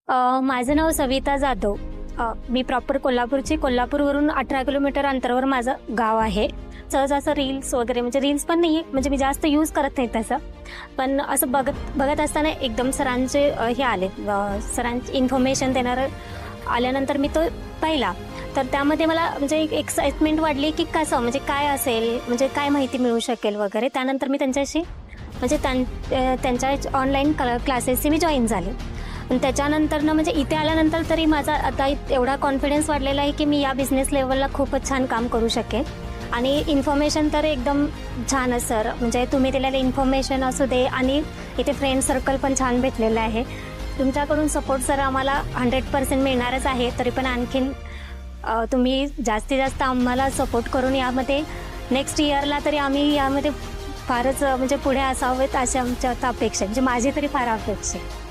माझं नाव सविता जाधव. मी प्रॉपर कोल्हापूरची. कोल्हापूरवरून 18 किलोमीटर अंतरावर माझं गाव आहे. सहज असं रील्स वगैरे, म्हणजे रील्स पण नाही आहे, म्हणजे मी जास्त यूज करत नाही तसं. पण असं बघत असताना एकदम सरांचे हे आले, सरांची इन्फॉर्मेशन देणारं आल्यानंतर मी तो पाहिला. तर त्यामध्ये मला म्हणजे एक एक्साइटमेंट वाढली की कसं, म्हणजे काय असेल, म्हणजे काय माहिती मिळू शकेल वगैरे. त्यानंतर मी त्यांच्याशी म्हणजे त्यांच्या ऑनलाईन क्लासेसची मी जॉईन झाले. पण त्याच्यानंतरनं म्हणजे इथे आल्यानंतर तरी माझा आता एवढा कॉन्फिडन्स वाढलेला आहे की मी या बिझनेस लेवलला खूपच छान काम करू शकेन. आणि इन्फॉर्मेशन तर एकदम छानच सर, म्हणजे तुम्ही दिलेलं इन्फॉर्मेशन असू दे, आणि इथे फ्रेंड सर्कल पण छान भेटलेलं आहे. तुमच्याकडून सपोर्ट सर आम्हाला 100% मिळणारच आहे. तरी पण आणखीन तुम्ही जास्तीत जास्त आम्हाला सपोर्ट करून यामध्ये नेक्स्ट इयरला तरी आम्ही यामध्ये फारच म्हणजे पुढे असावेत अशी आमच्या अपेक्षा, म्हणजे माझी तरी फार अपेक्षा आहे.